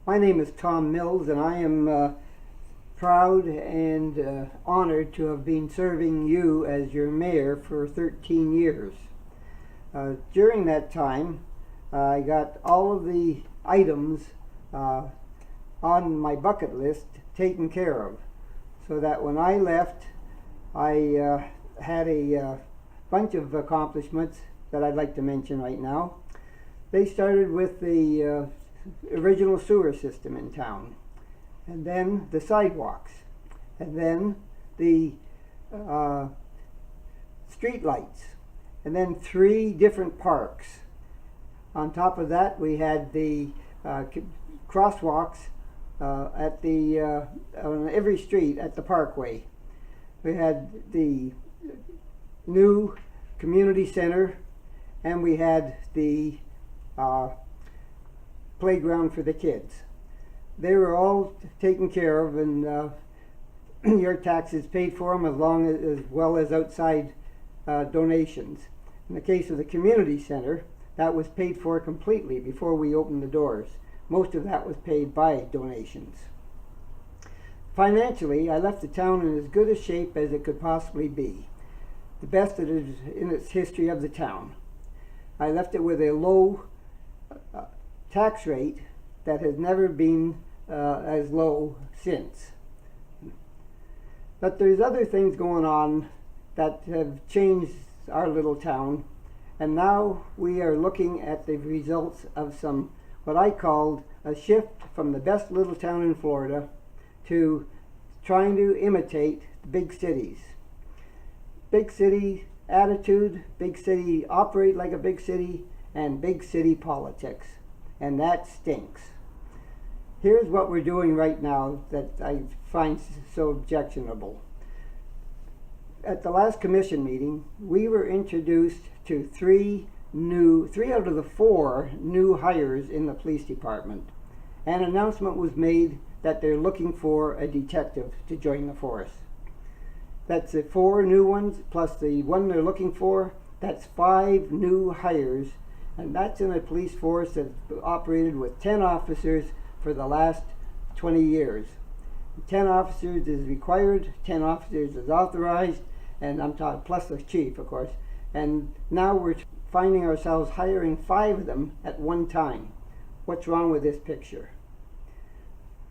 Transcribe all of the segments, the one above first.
My name is Tom Mills, and I am proud and honored to have been serving you as your mayor for 13 years. During that time, I got all of the items on my bucket list taken care of, so that when I left, I had a bunch of accomplishments that I'd like to mention right now. They started with the original sewer system in town, and then the sidewalks, and then the street lights, and then 3 different parks. On top of that, we had the crosswalks at the on every street at the parkway. We had the new community center, and we had the playground for the kids. They were all taken care of, and your taxes paid for them, as well as outside donations. In the case of the community center, that was paid for completely before we opened the doors. Most of that was paid by donations. Financially, I left the town in as good a shape as it could possibly be, the best it is in its history of the town. I left it with a low tax rate that has never been as low since. But there's other things going on that have changed our little town, and now we are looking at the results of some, what I called a shift from the best little town in Florida to trying to imitate the big cities. Big city attitude, big city operate like a big city, and big city politics. And that stinks. Here's what we're doing right now that I find so objectionable. At the last commission meeting, we were introduced to 3 out of the 4 new hires in the police department. An announcement was made that they're looking for a detective to join the force. That's the 4 new ones, plus the one they're looking for. That's 5 new hires, and that's in a police force that's operated with 10 officers for the last 20 years. 10 officers is required, 10 officers is authorized, and I'm talking plus the chief, of course. And now we're finding ourselves hiring 5 of them at one time. What's wrong with this picture?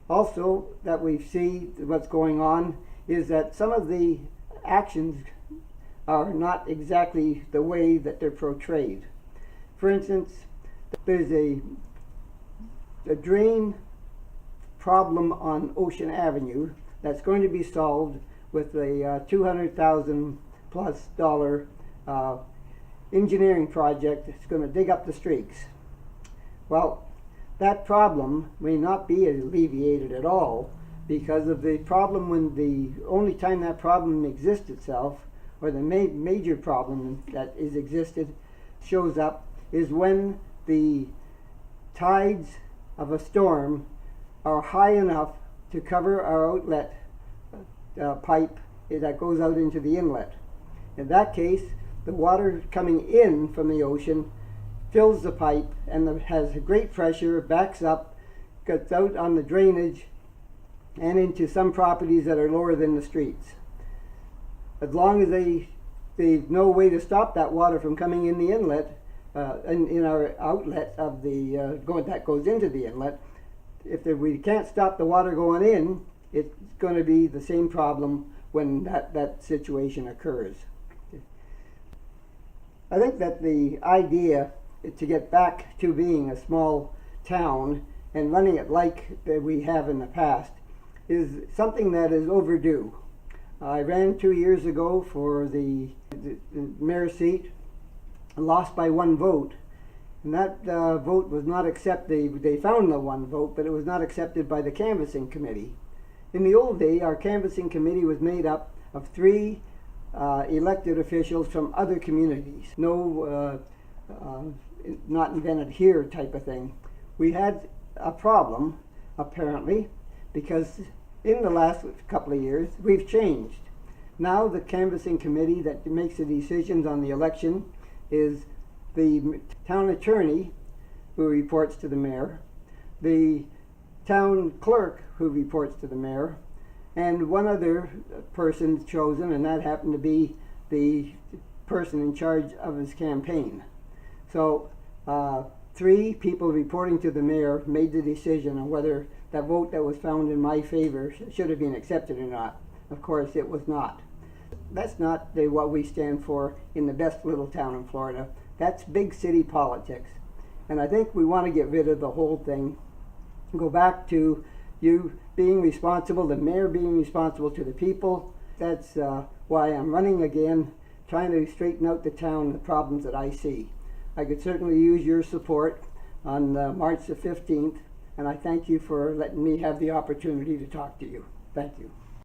Also, that we see what's going on is that some of the actions are not exactly the way that they're portrayed. For instance, there's a drain problem on Ocean Avenue that's going to be solved with a $200,000 plus engineering project that's going to dig up the streets. Well, that problem may not be alleviated at all, because of the problem when the only time that problem exists itself, or the major problem that is existed shows up, is when the tides of a storm are high enough to cover our outlet pipe that goes out into the inlet. In that case, the water coming in from the ocean fills the pipe and has a great pressure, backs up, gets out on the drainage and into some properties that are lower than the streets. As long as there's no way to stop that water from coming in the inlet, in our outlet of the that goes into the inlet, if we can't stop the water going in, it's going to be the same problem when that situation occurs. I think that the idea to get back to being a small town and running it like we have in the past is something that is overdue. I ran 2 years ago for the mayor's seat, lost by 1 vote, and that vote was not accepted. They found the 1 vote, but it was not accepted by the canvassing committee. In the old day, our canvassing committee was made up of 3 elected officials from other communities. No, not invented here type of thing. We had a problem, apparently, because in the last couple of years, we've changed. Now the canvassing committee that makes the decisions on the election is the town attorney, who reports to the mayor, the town clerk who reports to the mayor, and one other person chosen, and that happened to be the person in charge of his campaign. So 3 people reporting to the mayor made the decision on whether that vote that was found in my favor should have been accepted or not. Of course, it was not. That's not what we stand for in the best little town in Florida. That's big city politics. And I think we want to get rid of the whole thing. Go back to you being responsible, the mayor being responsible to the people. That's why I'm running again, trying to straighten out the town, the problems that I see. I could certainly use your support on March the 15th, and I thank you for letting me have the opportunity to talk to you. Thank you.